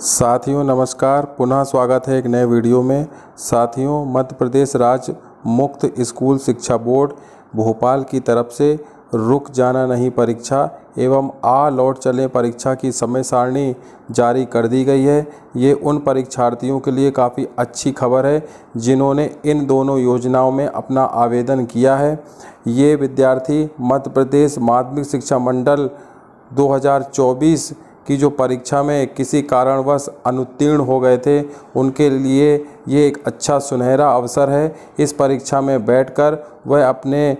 साथियों नमस्कार, पुनः स्वागत है एक नए वीडियो में। साथियों, मध्य प्रदेश राज्य मुक्त स्कूल शिक्षा बोर्ड भोपाल की तरफ से रुक जाना नहीं परीक्षा एवं आ लौट चलें परीक्षा की समय सारणी जारी कर दी गई है। ये उन परीक्षार्थियों के लिए काफ़ी अच्छी खबर है जिन्होंने इन दोनों योजनाओं में अपना आवेदन किया है। ये विद्यार्थी मध्य प्रदेश माध्यमिक शिक्षा मंडल 2024 की जो परीक्षा में किसी कारणवश अनुत्तीर्ण हो गए थे, उनके लिए ये एक अच्छा सुनहरा अवसर है। इस परीक्षा में बैठकर वह अपने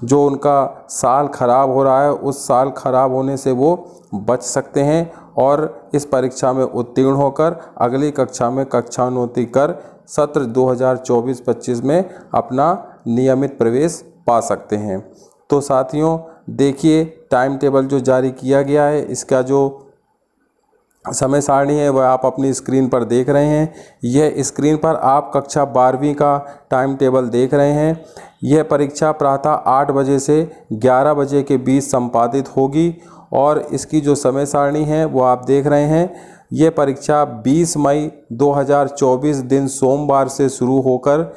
जो उनका साल खराब हो रहा है, उस साल खराब होने से वो बच सकते हैं और इस परीक्षा में उत्तीर्ण होकर अगली कक्षा में कक्षाोन्नति कर सत्र 2024-25 में अपना नियमित प्रवेश पा सकते हैं। तो साथियों देखिए, टाइम टेबल जो जारी किया गया है, इसका जो समय सारणी है वह आप अपनी स्क्रीन पर देख रहे हैं। यह स्क्रीन पर आप कक्षा 12वीं का टाइम टेबल देख रहे हैं। यह परीक्षा प्रातः 8 बजे से 11 बजे के बीच संपादित होगी और इसकी जो समय सारणी है वो आप देख रहे हैं। यह परीक्षा 20 मई 2024 दिन सोमवार से शुरू होकर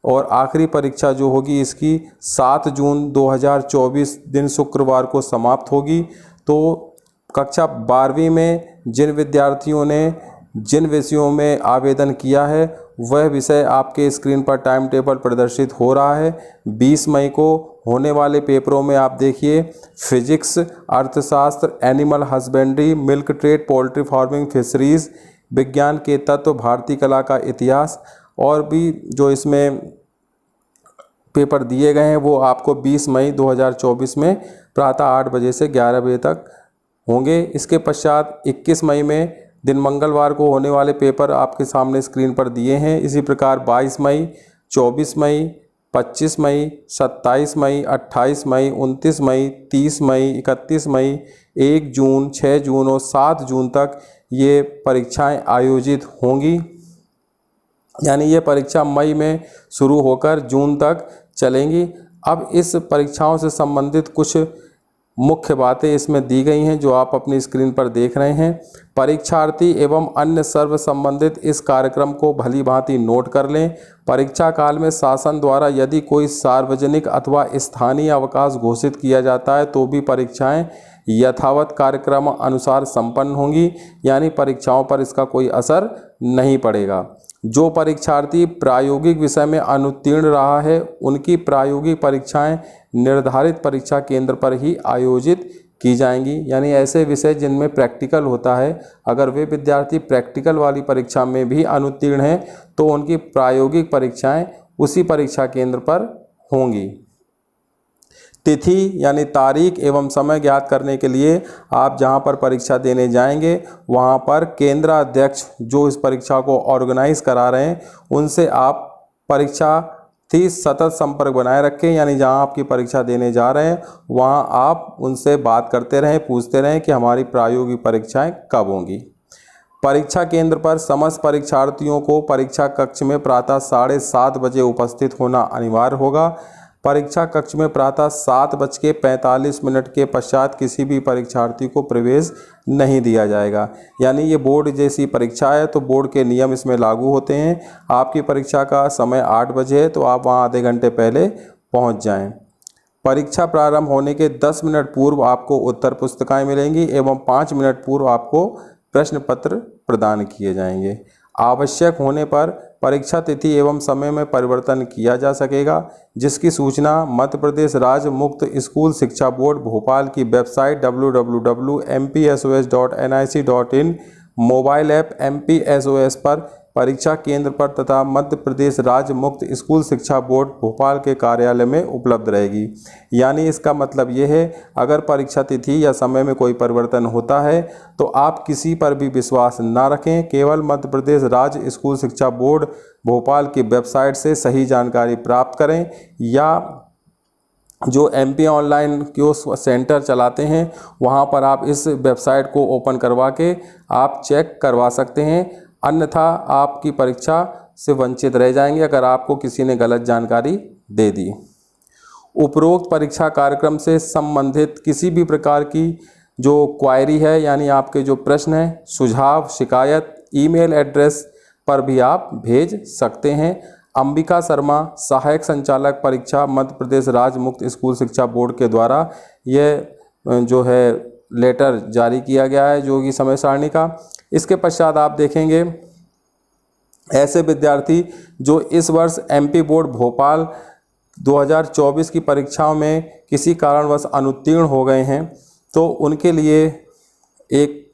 और आखिरी परीक्षा जो होगी इसकी 7 जून 2024 दिन शुक्रवार को समाप्त होगी। तो कक्षा 12वीं में जिन विद्यार्थियों ने जिन विषयों में आवेदन किया है वह विषय आपके स्क्रीन पर टाइम टेबल प्रदर्शित हो रहा है। 20 मई को होने वाले पेपरों में आप देखिए फिजिक्स, अर्थशास्त्र, animal husbandry, milk trade, poultry farming, fisheries, विज्ञान के तत्व, भारतीय कला का इतिहास और भी जो इसमें पेपर दिए गए हैं वो आपको 20 मई 2024 में प्रातः 8 बजे से 11 बजे तक होंगे। इसके पश्चात 21 मई में दिन मंगलवार को होने वाले पेपर आपके सामने स्क्रीन पर दिए हैं। इसी प्रकार 22 मई, 24 मई, 25 मई, 27 मई, 28 मई, 29 मई, 30 मई, 31 मई, 1 जून, 6 जून और 7 जून तक ये परीक्षाएं आयोजित होंगी। यानी ये परीक्षा मई में शुरू होकर जून तक चलेंगी। अब इस परीक्षाओं से संबंधित कुछ मुख्य बातें इसमें दी गई हैं जो आप अपनी स्क्रीन पर देख रहे हैं। परीक्षार्थी एवं अन्य सर्व संबंधित इस कार्यक्रम को भली भांति नोट कर लें। परीक्षा काल में शासन द्वारा यदि कोई सार्वजनिक अथवा स्थानीय अवकाश घोषित किया जाता है तो भी परीक्षाएं यथावत कार्यक्रम अनुसार संपन्न होंगी, यानी परीक्षाओं पर इसका कोई असर नहीं पड़ेगा। जो परीक्षार्थी प्रायोगिक विषय में अनुत्तीर्ण रहा है उनकी प्रायोगिक परीक्षाएं निर्धारित परीक्षा केंद्र पर ही आयोजित की जाएंगी। यानी ऐसे विषय जिनमें प्रैक्टिकल होता है, अगर वे विद्यार्थी प्रैक्टिकल वाली परीक्षा में भी अनुत्तीर्ण हैं तो उनकी प्रायोगिक परीक्षाएं उसी परीक्षा केंद्र पर होंगी। तिथि यानी तारीख एवं समय ज्ञात करने के लिए आप जहां पर परीक्षा देने जाएंगे वहां पर केंद्राध्यक्ष जो इस परीक्षा को ऑर्गेनाइज करा रहे हैं उनसे आप परीक्षार्थी सतत संपर्क बनाए रखें। यानी जहां आपकी परीक्षा देने जा रहे हैं वहां आप उनसे बात करते रहें, पूछते रहें कि हमारी प्रायोगिक परीक्षाएं कब होंगी। परीक्षा केंद्र पर समस्त परीक्षार्थियों को परीक्षा कक्ष में प्रातः 7:30 बजे उपस्थित होना अनिवार्य होगा। परीक्षा कक्ष में प्रातः 7:45 के पश्चात किसी भी परीक्षार्थी को प्रवेश नहीं दिया जाएगा। यानी ये बोर्ड जैसी परीक्षा है तो बोर्ड के नियम इसमें लागू होते हैं। आपकी परीक्षा का समय 8 बजे है तो आप वहां आधे घंटे पहले पहुंच जाएं। परीक्षा प्रारंभ होने के 10 मिनट पूर्व आपको उत्तर पुस्तिकाएं मिलेंगी एवं 5 मिनट पूर्व आपको प्रश्न पत्र प्रदान किए जाएंगे। आवश्यक होने पर परीक्षा तिथि एवं समय में परिवर्तन किया जा सकेगा, जिसकी सूचना मध्य प्रदेश राज्य मुक्त स्कूल शिक्षा बोर्ड भोपाल की website www.mpsos.nic.in, mobile app MPSOS पर, परीक्षा केंद्र पर तथा मध्य प्रदेश राज्य मुक्त स्कूल शिक्षा बोर्ड भोपाल के कार्यालय में उपलब्ध रहेगी। यानी इसका मतलब ये है, अगर परीक्षा तिथि या समय में कोई परिवर्तन होता है तो आप किसी पर भी विश्वास ना रखें, केवल मध्य प्रदेश राज्य स्कूल शिक्षा बोर्ड भोपाल की वेबसाइट से सही जानकारी प्राप्त करें या जो MP ऑनलाइन कियोस्क सेंटर चलाते हैं वहाँ पर आप इस वेबसाइट को ओपन करवा के आप चेक करवा सकते हैं। अन्यथा आपकी परीक्षा से वंचित रह जाएंगे अगर आपको किसी ने गलत जानकारी दे दी। उपरोक्त परीक्षा कार्यक्रम से संबंधित किसी भी प्रकार की जो क्वायरी है यानी आपके जो प्रश्न हैं, सुझाव, शिकायत ईमेल एड्रेस पर भी आप भेज सकते हैं। अंबिका शर्मा, सहायक संचालक परीक्षा, मध्य प्रदेश राज्य मुक्त स्कूल शिक्षा बोर्ड के द्वारा यह जो है लेटर जारी किया गया है जो कि समय सारणी का। इसके पश्चात आप देखेंगे ऐसे विद्यार्थी जो इस वर्ष एमपी बोर्ड भोपाल 2024 की परीक्षाओं में किसी कारणवश अनुत्तीर्ण हो गए हैं, तो उनके लिए एक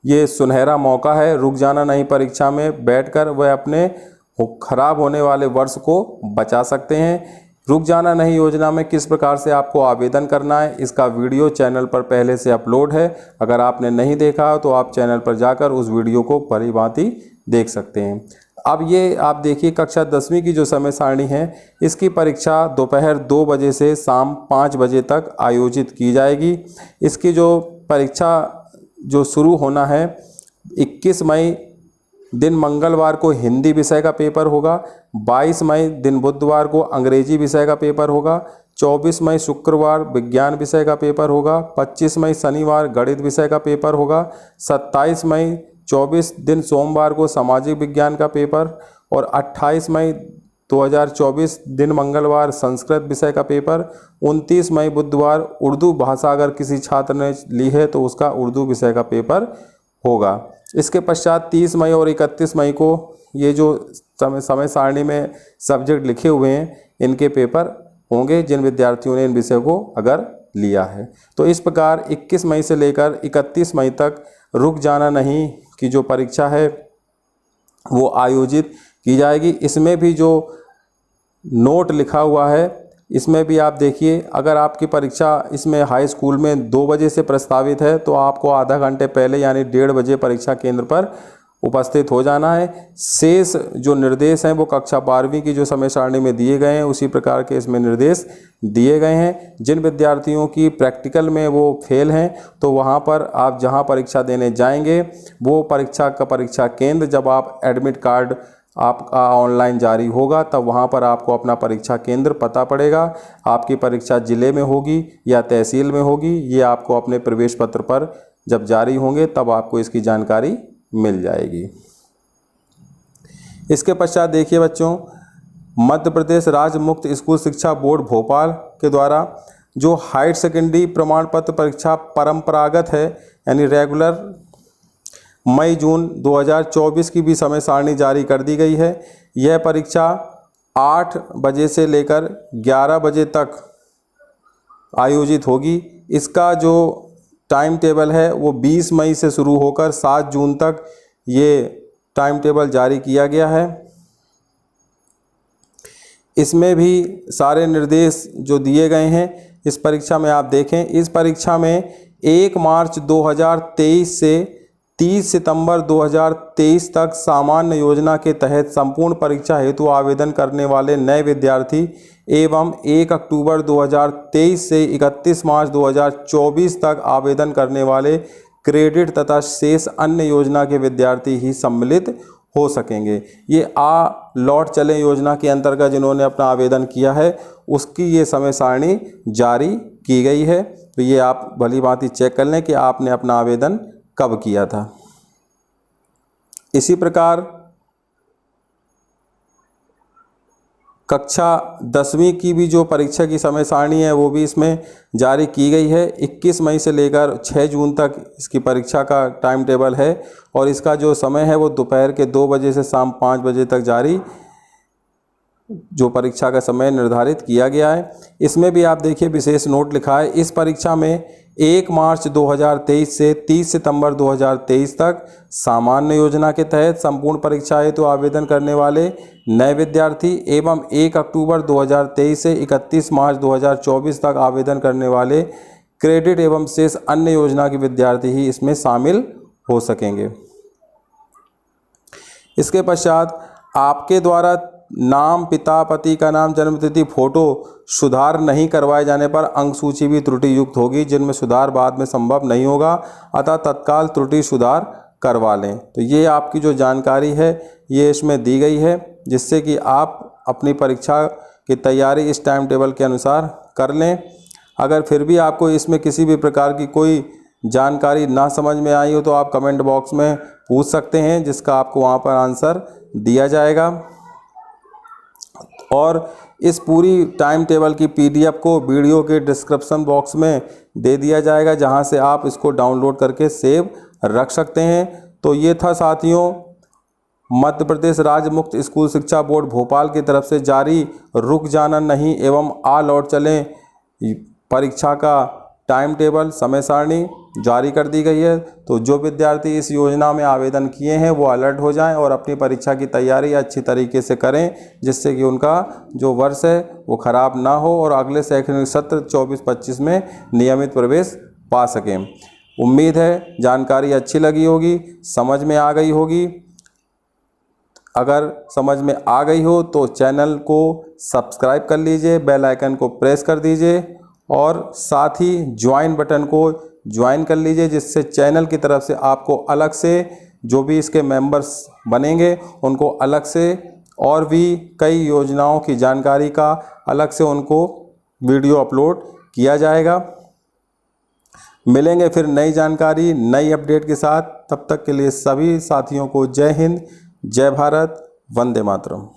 ये सुनहरा मौका है। रुक जाना नहीं परीक्षा में बैठकर वह अपने खराब होने वाले वर्ष को बचा सकते हैं। रुक जाना नहीं योजना में किस प्रकार से आपको आवेदन करना है, इसका वीडियो चैनल पर पहले से अपलोड है। अगर आपने नहीं देखा तो आप चैनल पर जाकर उस वीडियो को भली भांति देख सकते हैं। अब ये आप देखिए कक्षा 10वीं की जो समय सारणी है, इसकी परीक्षा दोपहर 2 बजे से शाम 5 बजे तक आयोजित की जाएगी। इसकी जो परीक्षा जो शुरू होना है 21 मई दिन मंगलवार को हिंदी विषय का पेपर होगा, 22 मई दिन बुधवार को अंग्रेजी विषय का पेपर होगा, 24 मई शुक्रवार विज्ञान विषय का पेपर होगा, 25 मई शनिवार गणित विषय का पेपर होगा, 27 मई 24 दिन सोमवार को सामाजिक विज्ञान का पेपर और 28 मई 2024 दिन मंगलवार संस्कृत विषय का पेपर, 29 मई बुधवार उर्दू भाषा अगर किसी छात्र ने ली है तो उसका उर्दू विषय का पेपर होगा। इसके पश्चात 30 मई और 31 मई को ये जो समय सारणी में सब्जेक्ट लिखे हुए हैं इनके पेपर होंगे जिन विद्यार्थियों ने इन विषयों को अगर लिया है। तो इस प्रकार 21 मई से लेकर 31 मई तक रुक जाना नहीं की जो परीक्षा है वो आयोजित की जाएगी। इसमें भी जो नोट लिखा हुआ है इसमें भी आप देखिए, अगर आपकी परीक्षा इसमें हाई स्कूल में 2 बजे से प्रस्तावित है तो आपको आधा घंटे पहले यानी 1:30 बजे परीक्षा केंद्र पर उपस्थित हो जाना है। शेष जो निर्देश हैं वो कक्षा 12वीं की जो समय सारणी में दिए गए हैं उसी प्रकार के इसमें निर्देश दिए गए हैं। जिन विद्यार्थियों की प्रैक्टिकल में वो फेल हैं तो वहाँ पर आप जहाँ परीक्षा देने जाएंगे वो परीक्षा केंद्र जब आप एडमिट कार्ड आपका ऑनलाइन जारी होगा तब वहाँ पर आपको अपना परीक्षा केंद्र पता पड़ेगा। आपकी परीक्षा ज़िले में होगी या तहसील में होगी, ये आपको अपने प्रवेश पत्र पर जब जारी होंगे तब आपको इसकी जानकारी मिल जाएगी। इसके पश्चात देखिए बच्चों, मध्य प्रदेश राज्य मुक्त स्कूल शिक्षा बोर्ड भोपाल के द्वारा जो हायर सेकेंडरी प्रमाण पत्र परीक्षा परंपरागत है यानी रेगुलर मई जून 2024 की भी समय सारणी जारी कर दी गई है। यह परीक्षा 8 बजे से लेकर 11 बजे तक आयोजित होगी। इसका जो टाइम टेबल है वो 20 मई से शुरू होकर 7 जून तक ये टाइम टेबल जारी किया गया है। इसमें भी सारे निर्देश जो दिए गए हैं इस परीक्षा में आप देखें। इस परीक्षा में 1 मार्च 2023 से 30 सितंबर 2023 तक सामान्य योजना के तहत संपूर्ण परीक्षा हेतु आवेदन करने वाले नए विद्यार्थी एवं 1 अक्टूबर 2023 से 31 मार्च 2024 तक आवेदन करने वाले क्रेडिट तथा शेष अन्य योजना के विद्यार्थी ही सम्मिलित हो सकेंगे। ये लौट चले योजना के अंतर्गत जिन्होंने अपना आवेदन किया है उसकी ये समय सारणी जारी की गई है। तो ये आप भली भांति चेक कर लें कि आपने अपना आवेदन कब किया था। इसी प्रकार कक्षा 10वीं की भी जो परीक्षा की समय सारणी है वो भी इसमें जारी की गई है। 21 मई से लेकर 6 जून तक इसकी परीक्षा का टाइम टेबल है और इसका जो समय है वो दोपहर के 2 बजे से शाम 5 बजे तक जारी जो परीक्षा का समय निर्धारित किया गया है। इसमें भी आप देखिए विशेष नोट लिखा है। इस परीक्षा में 1 मार्च 2023 से 30 सितंबर 2023 तक सामान्य योजना के तहत संपूर्ण परीक्षा हेतु आवेदन करने वाले नए विद्यार्थी एवं 1 अक्टूबर 2023 से 31 मार्च 2024 तक आवेदन करने वाले क्रेडिट एवं शेष अन्य योजना के विद्यार्थी ही इसमें शामिल हो सकेंगे। इसके पश्चात आपके द्वारा नाम, पिता, पति का नाम, जन्मतिथि, फोटो सुधार नहीं करवाए जाने पर अंक सूची भी त्रुटि युक्त होगी, जिनमें सुधार बाद में संभव नहीं होगा, अतः तत्काल त्रुटि सुधार करवा लें। तो ये आपकी जो जानकारी है ये इसमें दी गई है जिससे कि आप अपनी परीक्षा की तैयारी इस टाइम टेबल के अनुसार कर लें। अगर फिर भी आपको इसमें किसी भी प्रकार की कोई जानकारी ना समझ में आई हो तो आप कमेंट बॉक्स में पूछ सकते हैं, जिसका आपको वहाँ पर आंसर दिया जाएगा। और इस पूरी टाइम टेबल की PDF को वीडियो के डिस्क्रिप्शन बॉक्स में दे दिया जाएगा, जहां से आप इसको डाउनलोड करके सेव रख सकते हैं। तो ये था साथियों मध्य प्रदेश राज्य मुक्त स्कूल शिक्षा बोर्ड भोपाल की तरफ से जारी रुक जाना नहीं एवं आ लौट चलें परीक्षा का टाइम टेबल समय सारणी जारी कर दी गई है। तो जो विद्यार्थी इस योजना में आवेदन किए हैं वो अलर्ट हो जाएं और अपनी परीक्षा की तैयारी अच्छी तरीके से करें, जिससे कि उनका जो वर्ष है वो ख़राब ना हो और अगले शैक्षणिक सत्र 24-25 में नियमित प्रवेश पा सकें। उम्मीद है जानकारी अच्छी लगी होगी, समझ में आ गई होगी। अगर समझ में आ गई हो तो चैनल को सब्सक्राइब कर लीजिए, बेल आइकन को प्रेस कर दीजिए और साथ ही ज्वाइन बटन को ज्वाइन कर लीजिए, जिससे चैनल की तरफ से आपको अलग से जो भी इसके मेंबर्स बनेंगे उनको अलग से और भी कई योजनाओं की जानकारी का अलग से उनको वीडियो अपलोड किया जाएगा। मिलेंगे फिर नई जानकारी नई अपडेट के साथ। तब तक के लिए सभी साथियों को जय हिंद, जय भारत, वंदे मातरम।